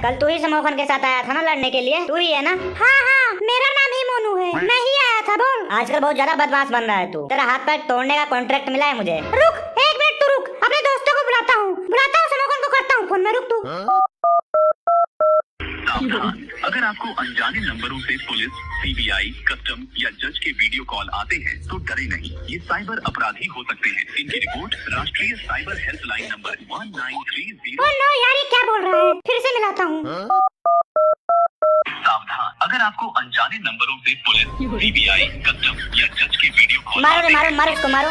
कल तू ही समोखन के साथ आया था ना लड़ने के लिए, तू ही है ना? हाँ हाँ, मेरा नाम ही मोनू है, मैं ही आया था। बोल। आजकल बहुत ज्यादा बदमाश बन रहा है तू, तेरा हाथ पैर तोड़ने का कॉन्ट्रैक्ट मिला है मुझे। रुक एक मिनट, तू रुक, अपने दोस्तों को बुलाता हूँ, समोखन को करता हूँ फोन में, रुक तू। सावधान, अगर आपको अनजाने नंबरों से पुलिस, सीबीआई, कस्टम या जज के वीडियो कॉल आते हैं तो डरे नहीं, ये साइबर अपराधी हो सकते हैं। इनकी रिपोर्ट राष्ट्रीय cyber helpline number 1930। Oh no यार, ये क्या बोल रहा है, फिर से मिलाता हूँ। सावधान, अगर आपको अनजाने नंबरों से पुलिस, सीबीआई, कस्टम या जज के वीडियो कॉल मारो रे, मारो उसको मारो।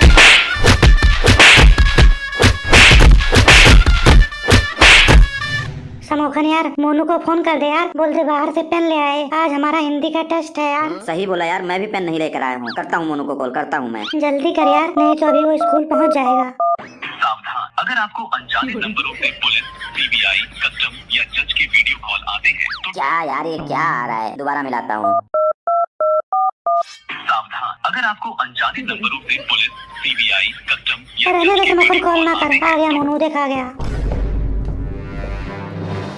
समोखन यार, मोनू को फोन कर दे यार, बोल दे बाहर से पेन ले आए, आज हमारा हिंदी का टेस्ट है यार। सही बोला यार, मैं भी पेन नहीं लेकर आया हूँ। करता हूँ मोनू को कॉल, करता हूँ मैं। जल्दी कर यार, नहीं तो अभी वो स्कूल पहुँच जाएगा। सावधान, अगर आपको अनजाने नंबरों से पुलिस, सीबीआई, कस्टम या जज के वीडियो कॉल आते हैं तो क्या यार, ये क्या आ रहा है? दोबारा मिलाता हूँ। सावधान, अगर आपको अनजाने नंबरों से पुलिस, सीबीआई, कस्टम या रहने जज दो के समोखन, वीडियो कॉल कॉल ना कर। आते आ हैं गया मोनू, देख आ गया।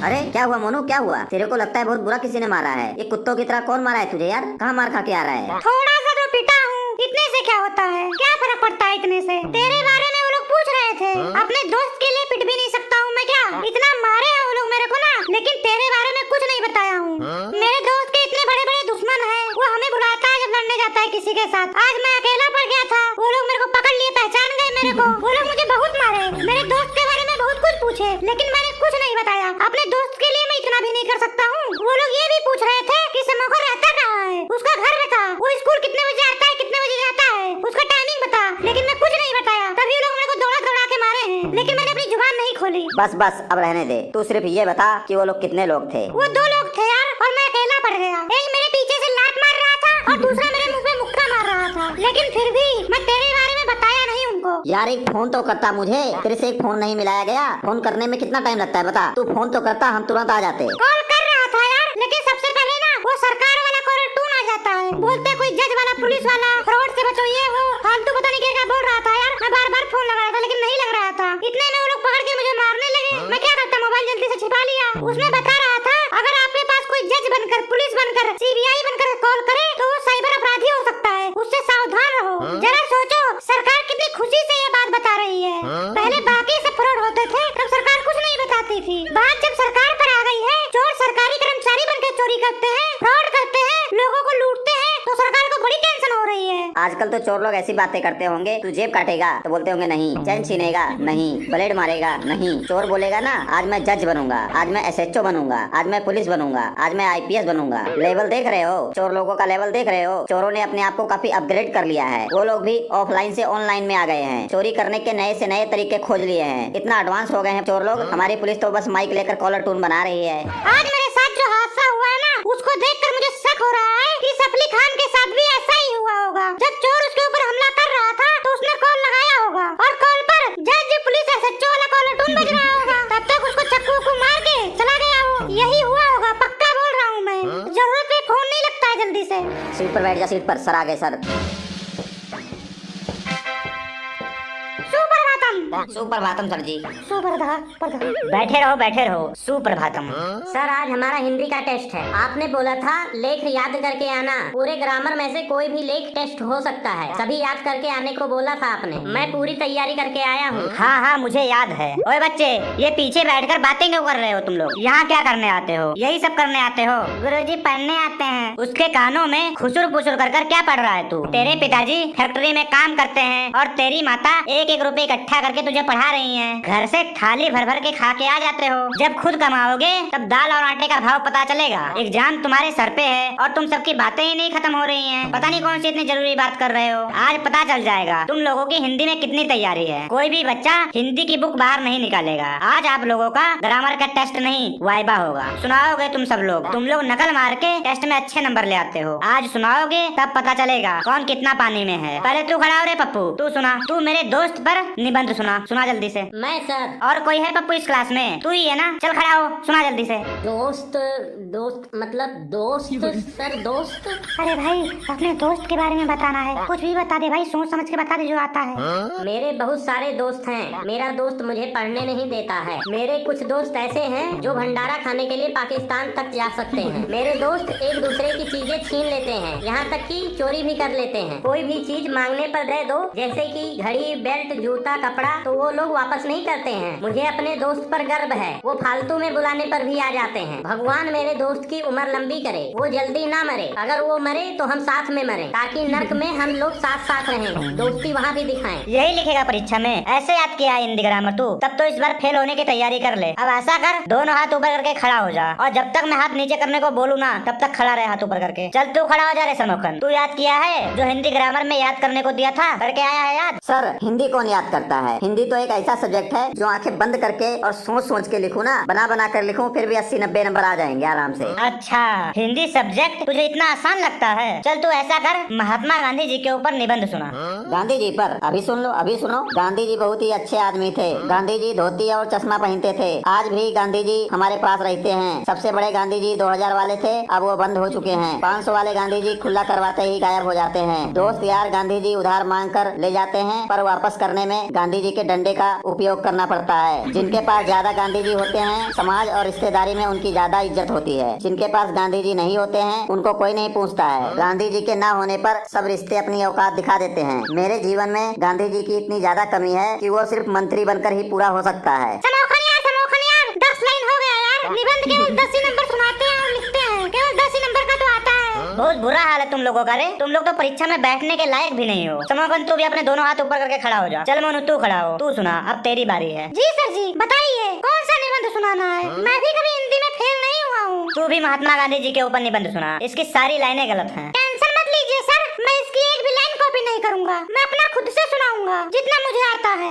अरे क्या हुआ मोनू, क्या हुआ? तेरे को लगता है बहुत बुरा किसी ने मारा है। ये कुत्तों की तरह कौन मारा है तुझे यार? कहाँ मार खा के आ रहा है? थोड़ा सा तो पिटा हूँ, इतने से क्या होता है, क्या फर्क पड़ता है इतने से। तेरे बारे में वो लोग पूछ रहे थे, अपने दोस्त के लिए पिट भी नहीं सकता हूँ मैं क्या? इतना मारे हैं वो लोग मेरे को ना, लेकिन तेरे बारे में कुछ नहीं बताया हूँ। मेरे दोस्त के इतने बड़े बड़े दुश्मन हैं, वो हमें बुलाता है जब लड़ने जाता है किसी के साथ। आज मैं अकेला पड़ गया था, वो लोग मेरे को पकड़ लिए, पहचान गए मेरे को। वो लोग मुझे बहुत मारे, मेरे दोस्त के बारे में बहुत कुछ पूछे, लेकिन मैंने कुछ नहीं बताया। अपने दोस्त के लिए मैं इतना भी नहीं कर सकता हूँ। वो लोग ये भी पूछ रहे थे कि समोखन रहता कहाँ है, उसका घर बता, वो स्कूल कितने बजे आता है, कितने बजे जाता है, उसका टाइमिंग बता, लेकिन मैं कुछ नहीं बताया। तभी लोग मेरे को दौड़ा दौड़ा के मारे हैं, लेकिन मैंने अपनी जुबान नहीं खोली। बस बस अब रहने दे, तू सिर्फ ये बता कि वो लोग कितने लोग थे? वो 2 लोग थे यार, और मैं अकेला पड़ गया। एक मेरे पीछे से लात मार रहा था और दूसरा मेरे मुंह पे मुक्का मार रहा था, लेकिन फिर भी मैं तेरे बारे में बताया नहीं उनको। यार एक फोन तो करता मुझे, तेरे से एक फोन नहीं मिलाया गया। फोन करने में कितना टाइम लगता है बता? तू फोन तो करता, हम तुरंत आ जाते। कॉल कर रहा था यार, लेकिन सबसे पहले ना वो सरकार वाला कॉलर टून आ जाता है, बोलते कोई जज वाला, पुलिस वाला, फ्रॉड से बचो, ये वो फालतू पता नहीं क्या बोल रहा था यार। मैं बार बार फोन लगा रहा था लेकिन नहीं लग रहा था। इतने में वो लोग पकड़ के मुझे मारने लगे। मैं क्या करता, मोबाइल जल्दी से छिपा लिया। उसमें बता रहा था अगर आपके पास कोई जज बनकर, पुलिस बनकर, सीबीआई बनकर कॉल करे तो वो साइबर अपराधी हो सकता है, उससे सावधान रहो। जरा सोचो, सरकार कितनी खुशी से ये बात बता रही है। पहले बाकी सब फ्रॉड होते थे, तब सरकार कुछ नहीं बताती थी। बात जब सरकार पर आ गई है, चोर सरकारी कर्मचारी बनकर चोरी करते हैं, फ्रॉड करते हैं, लोगों को लूटते हैं, तो सरकार को बड़ी टेंशन हो रही है। आजकल तो चोर लोग ऐसी बातें करते होंगे, तू जेब काटेगा तो बोलते होंगे नहीं, चैन छीनेगा नहीं, ब्लेड मारेगा नहीं। चोर बोलेगा ना, आज मैं जज बनूंगा, आज मैं एसएचओ बनूंगा, आज मैं पुलिस बनूंगा, आज मैं आईपीएस बनूंगा। लेवल देख रहे हो? चोर लोगों का लेवल देख रहे हो? चोरों ने अपने आप को काफी अपग्रेड कर लिया है। वो लोग भी ऑफलाइन से ऑनलाइन में आ गए हैं, चोरी करने के नए से नए तरीके खोज लिए हैं। इतना एडवांस हो गए हैं चोर लोग। हमारी पुलिस तो बस माइक लेकर कॉलर टून बना रही है। आज मेरे साथ जो हादसा हुआ है ना, उसको देखकर मुझे शक हो रहा है कि सफली खान के साथ भी ऐसा ही हुआ होगा। जब चोर उसके ऊपर हमला कर रहा था तो उसने कॉल लगाया होगा, और कॉल पर जज, पुलिस, एसएचओ वाला कॉलर टून बज रहा होगा। तब तक उसको चक्कू को मार के चला गया वो। यही हुआ होगा, पक्का बोल रहा हूँ मैं। जरूरत पे फोन नहीं लगता है जल्दी से। सीट पर बैठ जा, सीट पर। सर आ गए सर। सुप्रभातम सर जी। बैठे रहो सुप्रभातम। सर आज हमारा हिंदी का टेस्ट है। आपने बोला था लेख याद करके आना। पूरे ग्रामर में से कोई भी लेख टेस्ट हो सकता है, सभी याद करके आने को बोला था आपने। मैं पूरी तैयारी करके आया हूँ। हाँ हाँ मुझे याद है। ओए बच्चे, ये पीछे बैठकर बातें क्यों कर रहे हो तुम लोग? यहाँ क्या करने आते हो? यही सब करने आते हो? गुरुजी पढ़ने आते हैं। उसके कानों में खुसुर पुसुर कर क्या पढ़ रहा है तू? तेरे पिताजी फैक्ट्री में काम करते हैं और तेरी माता 1-1 रुपए इकट्ठा करके तुझे पढ़ा रही हैं। घर से थाली भर भर के खा के आ जाते हो। जब खुद कमाओगे तब दाल और आटे का भाव पता चलेगा। एग्जाम तुम्हारे सर पे है और तुम सबकी बातें ही नहीं खत्म हो रही हैं। पता नहीं कौन सी इतनी जरूरी बात कर रहे हो। आज पता चल जाएगा तुम लोगों की हिंदी में कितनी तैयारी है। कोई भी बच्चा हिंदी की बुक बाहर नहीं निकालेगा। आज आप लोगों का ग्रामर का टेस्ट नहीं, वाइवा होगा। सुनाओगे तुम सब लोग। तुम लोग नकल मार के टेस्ट में अच्छे नंबर ले आते हो। आज सुनाओगे तब पता चलेगा कौन कितना पानी में है। पहले तू खड़ा हो रे पप्पू, तू सुना। तू मेरे दोस्त पर निबंध सुना। सुना, सुना जल्दी से। मैं सर। और कोई है पप्पू इस क्लास में? तू ही है ना? चल खड़ा हो, सुना जल्दी से। दोस्त दोस्त मतलब दोस्त सर, दोस्त। अरे भाई अपने दोस्त के बारे में बताना है, कुछ भी बता दे भाई, सोच समझ के बता दे जो आता है। मेरे बहुत सारे दोस्त हैं। मेरा दोस्त मुझे पढ़ने नहीं देता है। मेरे कुछ दोस्त ऐसे हैं जो भंडारा खाने के लिए पाकिस्तान तक जा सकते हैं। मेरे दोस्त एक दूसरे की चीजें छीन लेते हैं, यहाँ तक कि चोरी भी कर लेते हैं। कोई भी चीज मांगने पर दे दो, जैसे कि घड़ी, बेल्ट, जूता, कपड़ा, तो वो लोग वापस नहीं करते हैं। मुझे अपने दोस्त पर गर्व है, वो फालतू में बुलाने पर भी आ जाते हैं। भगवान मेरे दोस्त की उम्र लंबी करे, वो जल्दी ना मरे। अगर वो मरे तो हम साथ में मरे, ताकि नर्क में हम लोग साथ साथ रहें, दोस्ती वहाँ भी दिखाएं। यही लिखेगा परीक्षा में? ऐसे याद किया है हिंदी ग्रामर तू? तब तो इस बार फेल होने की तैयारी कर ले। अब ऐसा कर, दोनों हाथ ऊपर करके खड़ा हो जा, और जब तक मैं हाथ नीचे करने को बोलूँ ना तब तक खड़ा रहे हाथ ऊपर करके। चल तू खड़ा हो जा रे समोखन। तू याद किया है जो हिंदी ग्रामर में याद करने को दिया था, करके आया है याद? सर हिंदी कौन याद करता है? हिंदी तो एक ऐसा सब्जेक्ट है जो आंखें बंद करके और सोच सोच के लिखूं ना, बना बना कर लिखूं, फिर भी 80-90 नंबर आ जाएंगे आराम से। अच्छा, हिंदी सब्जेक्ट तुझे इतना आसान लगता है? चल तू ऐसा कर, महात्मा गांधी जी के ऊपर निबंध सुना। गांधी जी पर? अभी सुन लो, अभी सुनो। गांधी जी बहुत ही अच्छे आदमी थे। गांधी जी धोती और चश्मा पहनते थे। आज भी गांधी जी हमारे पास रहते हैं। सबसे बड़े गांधी जी 2000 वाले थे, अब वो बंद हो चुके हैं। 500 वाले गांधी जी खुला करवाते ही गायब हो जाते हैं। दोस्त यार गांधी जी उधार मांग कर ले जाते हैं, पर वापस करने में गांधी जी के डंडे का उपयोग करना पड़ता है। जिनके पास ज्यादा गांधी जी होते हैं, समाज और रिश्तेदारी में उनकी ज्यादा इज्जत होती है। जिनके पास गांधी जी नहीं होते हैं, उनको कोई नहीं पूछता है। गांधी जी के ना होने पर सब रिश्ते अपनी औकात दिखा देते हैं। मेरे जीवन में गांधी जी की इतनी ज्यादा कमी है कि वो सिर्फ मंत्री बनकर ही पूरा हो सकता है। समोखन यार 10 लाइन हो गया यार। निबंध केवल 10 ही नंबर सुनाते हैं और लिखते हैं, केवल 10 ही नंबर का तो आता है। बहुत बुरा हाल है तुम लोगों का रे। तुम लोग तो परीक्षा में बैठने के लायक भी नहीं हो। समोखन तू भी अपने दोनों हाथ ऊपर करके खड़ा हो जा। चल मोनू तू खड़ा हो, तू सुना, अब तेरी बारी है। जी सर जी, बताइए कौन सा निबंध सुनाना है? मैं भी कभी हिंदी में फेल नहीं हुआ हूँ। तू भी महात्मा गांधी जी के ऊपर निबंध सुना। इसकी सारी लाइनें गलत हैं। टेंशन मत लीजिए सर, मैं इसकी एक भी लाइन कॉपी नहीं करूँगा। मैं अपना खुद से सुनाऊंगा जितना मुझे आता है।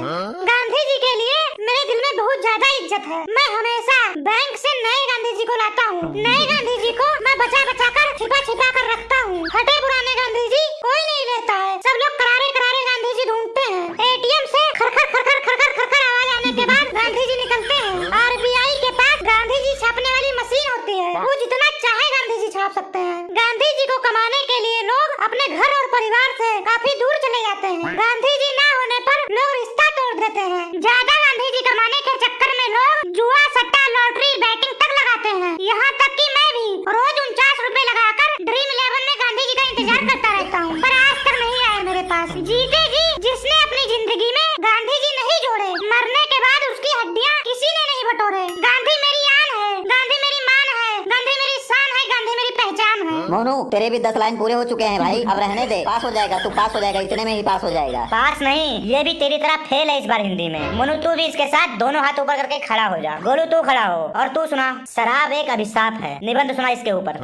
गांधी जी के लिए मेरे दिल में बहुत ज्यादा इज्जत है। मैं हमेशा बैंक से नए गांधी जी को लाता हूँ। नए गांधी जी को मैं बचा बचा कर, छिपा छिपा कर रखता हूँ। हटे पुराने गांधी जी कोई नहीं लेता है। सब लोग करारे करारे गांधी जी ढूंढते हैं। एटीएम से खरखर खरखर खरखर खरखर आवाज आने के बाद गांधी जी निकलते हैं। आरबीआई के पास गांधी जी छापने वाली मशीन होती है, वो जितना चाहे गांधी जी छाप सकते हैं। गांधी जी को कमाने के लिए लोग अपने घर और परिवार से काफी दूर चले जाते हैं। गांधी जी ना होने पर लोग रिश्ता तोड़ देते हैं। ज्यादा गांधी जी कमाने के चक्कर में लोग जुआ, सट्टा, लॉटरी, बैटिंग तक लगाते हैं। यहाँ तक कि मैं भी रोज 49 रुपए लगाकर ड्रीम 11 में गांधी जी का इंतजार करता रहता हूँ, पर आज तक नहीं आया मेरे पास। जीते जी जिसने अपनी जिंदगी में गांधी जी नहीं जोड़े, मरने के बाद उसकी हड्डियाँ किसी ने नहीं बटोरे। गांधी मेरी आन है, गांधी मेरी मान है, गांधी मेरी शान है, गांधी मेरी पहचान है। मोनू तेरे भी 10 लाइन पूरे हो चुके हैं भाई, अब रहने दे। पास हो जाएगा, तू पास हो जाएगा, इतने में ही पास हो जाएगा। पास नहीं, ये भी तेरी तरह फेल है इस बार हिंदी में। मोनू तू भी इसके साथ दोनों हाथ ऊपर करके खड़ा हो जा। गोलू तू खड़ा हो और तू सुना, शराब एक अभिशाप है। निबंध सुना इसके ऊपर।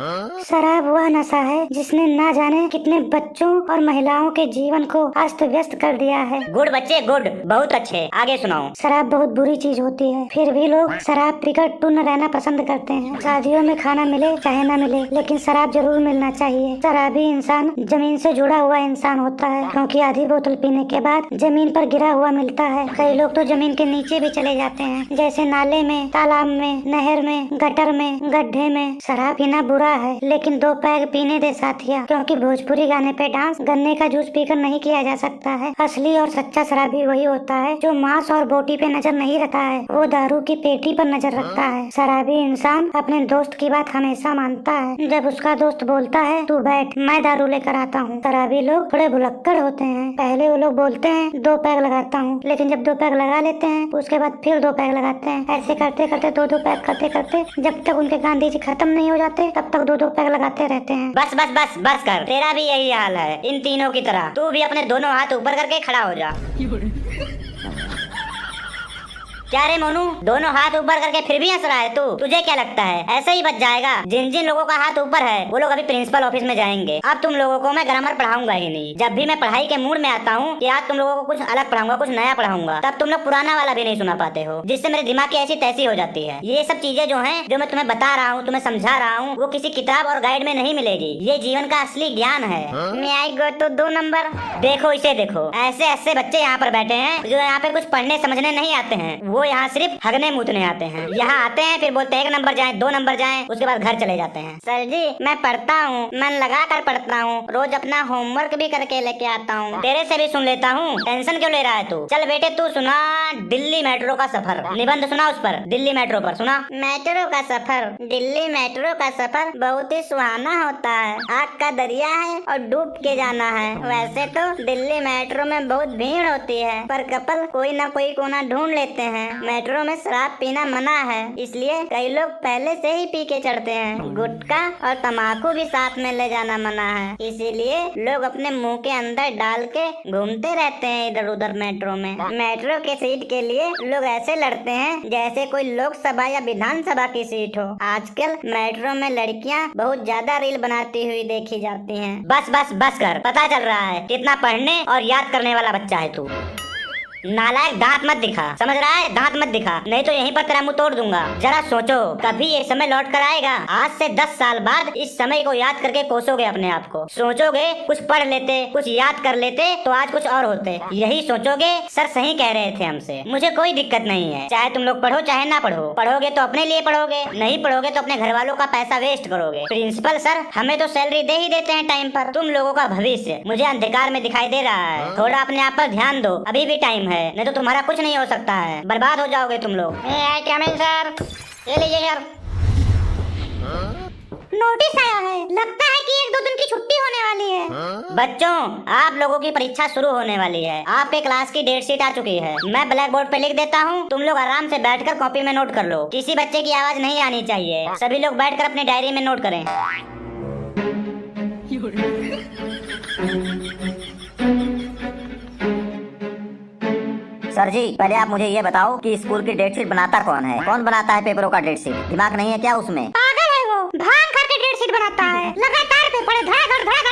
शराब वह नशा है जिसने ना जाने कितने बच्चों और महिलाओं के जीवन को अस्त व्यस्त कर दिया है। गुड बच्चे गुड, बहुत अच्छे, आगे सुनाओ। शराब बहुत बुरी चीज होती है, फिर भी लोग शराब पीकर टुन्न रहना पसंद करते हैं। शादियों में खाना मिले चाहे न मिले, लेकिन शराब जरूर मिलना चाहिए। शराबी इंसान जमीन से जुड़ा हुआ इंसान होता है, क्योंकि आधी बोतल पीने के बाद जमीन पर गिरा हुआ मिलता है। कई लोग तो जमीन के नीचे भी चले जाते हैं, जैसे नाले में, तालाब में, नहर में, गटर में, गड्ढे में। शराब पीना बुरा है, लेकिन 2 पैग पीने दे साथिया, क्योंकि भोजपुरी गाने पे डांस गन्ने का जूस पीकर नहीं किया जा सकता है। असली और सच्चा शराबी वही होता है जो मांस और बोटी पे नजर नहीं रखता है, वो दारू की पेटी पर नजर रखता है। शराबी इंसान अपने दोस्त की बात हमेशा मानता है। जब उसका दोस्त बोलता है तू बैठ मैं दारू लेकर आता हूँ। शराबी लोग थोड़े भुलक्कड़ होते हैं। पहले वो लोग बोलते हैं 2 पैग लगाता हूँ, लेकिन जब 2 पैग लगा लेते हैं उसके बाद फिर 2 पैग लगाते हैं। ऐसे करते करते 2-2 पैग करते करते जब तक उनके गांधी जी खत्म नहीं हो जाते तब तक 2-2 पैग लगाते रहते हैं। बस बस बस बस कर, तेरा भी यही हाल है इन तीनों की तरह। तू भी अपने दोनों हाथ ऊपर करके खड़ा हो जा। क्या रे मोनू, दोनों हाथ ऊपर करके फिर भी हंस रहा है तू? तुझे क्या लगता है ऐसे ही बच जाएगा? जिन जिन लोगों का हाथ ऊपर है वो लोग अभी प्रिंसिपल ऑफिस में जाएंगे। अब तुम लोगों को मैं ग्रामर पढ़ाऊंगा ही नहीं। जब भी मैं पढ़ाई के मूड में आता हूँ कि आज तुम लोगों को कुछ अलग पढ़ाऊंगा, कुछ नया पढ़ाऊंगा, तब तुम लोग पुराना वाला भी नहीं सुना पाते हो, जिससे मेरे दिमाग की ऐसी तैसी हो जाती है। ये सब चीजें जो हैं, जो मैं तुम्हें बता रहा हूँ, तुम्हें समझा रहा हूँ, वो किसी किताब और गाइड में नहीं मिलेगी। ये जीवन का असली ज्ञान है। मैं आई गो तो 2 नंबर। देखो इसे देखो, ऐसे ऐसे बच्चे यहाँ पर बैठे हैं जो यहाँ पे कुछ पढ़ने समझने नहीं आते हैं। वो यहाँ सिर्फ हगने मूतने आते हैं। यहाँ आते हैं, फिर बोलते हैं 1 नंबर जाए, 2 नंबर जाए, उसके बाद घर चले जाते हैं। सर जी मैं पढ़ता हूँ, मन लगा कर पढ़ता हूँ, रोज अपना होमवर्क भी करके लेके आता हूँ। तेरे से भी सुन लेता हूँ, टेंशन क्यों ले रहा है तू? चल बेटे तू सुना दिल्ली मेट्रो का सफर, निबंध सुना उस पर, दिल्ली मेट्रो पर सुना। मेट्रो का सफर, दिल्ली मेट्रो का सफर बहुत ही सुहाना होता है। आग का दरिया है और डूब के जाना है। वैसे तो दिल्ली मेट्रो में बहुत भीड़ होती है, पर कपल कोई ना कोई कोना ढूंढ लेते हैं। मेट्रो में शराब पीना मना है, इसलिए कई लोग पहले से ही पी के चढ़ते हैं। गुटखा और तम्बाकू भी साथ में ले जाना मना है, इसीलिए लोग अपने मुंह के अंदर डाल के घूमते रहते हैं इधर उधर मेट्रो में। मेट्रो के सीट के लिए लोग ऐसे लड़ते हैं जैसे कोई लोकसभा या विधानसभा की सीट हो। आजकल मेट्रो में लड़कियां बहुत ज्यादा रील बनाती हुई देखी जाती हैं। बस बस बस कर, पता चल रहा है कितना पढ़ने और याद करने वाला बच्चा है तू। नालायक, दांत मत दिखा, समझ रहा है? दांत मत दिखा, नहीं तो यहीं पर तेरा मुंह तोड़ दूंगा। जरा सोचो, कभी ये समय लौट कर आएगा? आज से 10 साल बाद इस समय को याद करके कोसोगे अपने आप को। सोचोगे कुछ पढ़ लेते, कुछ याद कर लेते तो आज कुछ और होते। यही सोचोगे। सर सही कह रहे थे हमसे। मुझे कोई दिक्कत नहीं है, चाहे तुम लोग पढ़ो चाहे ना पढ़ो। पढ़ोगे तो अपने लिए पढ़ोगे, नहीं पढ़ोगे तो अपने घर वालों का पैसा वेस्ट करोगे। प्रिंसिपल सर हमें तो सैलरी दे ही देते हैं टाइम पर। तुम लोगों का भविष्य मुझे अंधकार में दिखाई दे रहा है। थोड़ा अपने आप पर ध्यान दो, अभी भी टाइम है, नहीं तो तुम्हारा कुछ नहीं हो सकता है, बर्बाद हो जाओगे तुम लोग। सर ये लीजिए सर, नोटिस आया है, लगता है कि 1-2 दिन की छुट्टी होने वाली है। बच्चों आप लोगों की परीक्षा शुरू होने वाली है। आपके क्लास की डेट शीट आ चुकी है, मैं ब्लैक बोर्ड पे लिख देता हूँ, तुम लोग आराम से बैठकर कॉपी में नोट कर लो। किसी बच्चे की आवाज नहीं आनी चाहिए, सभी लोग बैठकर अपनी डायरी में नोट करें। सर जी पहले आप मुझे ये बताओ कि स्कूल की डेट शीट बनाता कौन है? कौन बनाता है पेपरों का डेट शीट? दिमाग नहीं है क्या उसमें? पागल है वो, भांग खा के डेट शीट बनाता है। लगातार पेपर है,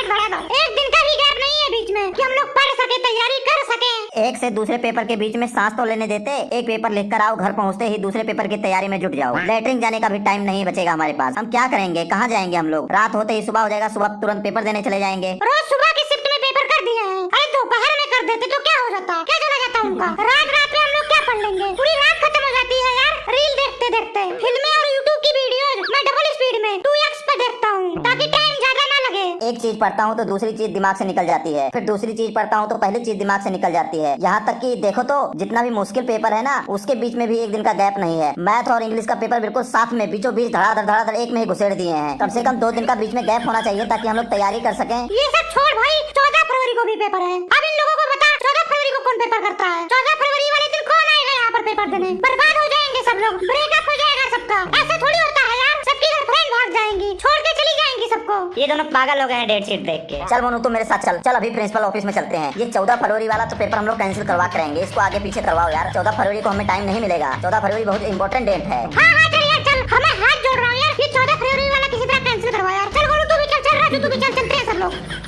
धड़ाधड़। एक दिन का भी गैप नहीं है बीच में कि हम लोग पढ़ सके, तैयारी कर सके। एक से दूसरे पेपर के बीच में सांस तो लेने देते। एक पेपर लिख कर आओ, घर पहुँचते ही दूसरे पेपर की तैयारी में जुट जाओ। लेटरिन जाने का भी टाइम नहीं बचेगा हमारे पास। हम क्या करेंगे, कहाँ जाएंगे हम लोग? रात होते ही सुबह हो जाएगा, सुबह तुरंत पेपर देने चले जाएंगे। रोज सुबह की शिफ्ट में पेपर कर दिए हैं, अरे दोपहर में कर देते तो क्या हो जाता, क्या चला जाता उनका। रात रात में हम लोग क्या पढ़ लेंगे, पूरी रात खत्म हो जाती है यार रील देखते देखते। फिल्में और यूट्यूब की वीडियोस मैं डबल स्पीड में 2x पे देखता हूँ ताकि टाइम ज्यादा ना लगे। एक चीज पढ़ता हूँ तो दूसरी चीज दिमाग से निकल जाती है, फिर दूसरी चीज पढ़ता हूँ तो पहली चीज दिमाग से निकल जाती है। यहाँ तक कि देखो तो जितना भी मुश्किल पेपर है ना, उसके बीच में भी एक दिन का गैप नहीं है। मैथ और इंग्लिश का पेपर बिल्कुल साथ में बीचों बीच धड़ाधड़ एक में ही घुसेड़ दिए हैं। कम से कम 2 दिन का बीच में गैप होना चाहिए ताकि हम लोग तैयारी कर सकें। ये सब छोड़ भाई, 14 फरवरी को भी पेपर है। अब इन लोगों को बता 14 फरवरी को कौन पेपर करता है? 14 फरवरी वाले दिन कौन आएगा यहाँ पर पेपर देने? बर्बाद हो जाएंगे सब लोग, ब्रेकअप हो जाएगा सबका। ऐसे थोड़ी होता है यार, सबकी गर्लफ्रेंड भाग जाएंगी, छोड़ के चली जाएंगी सबको। ये दोनों पागल हो गए हैं डेट शीट देख के। चल मोनू तू मेरे साथ चल, चल अभी प्रिंसिपल ऑफिस में चलते हैं। ये 14 फरवरी वाला तो पेपर हम लोग कैंसिल करवा करेंगे, इसको आगे पीछे करवाओ यार। 14 फरवरी को हमें टाइम नहीं मिलेगा, 14 फरवरी बहुत इंपॉर्टेंट डेट है। हाँ चल यार चल, हमें हाथ जोड़ रहा हूँ यार, ये 14 फरवरी वाला किसी तरह कैंसिल करवा यार। चल गोलू तू भी चल, राजू तू भी चल, चलते हैं सब लोग।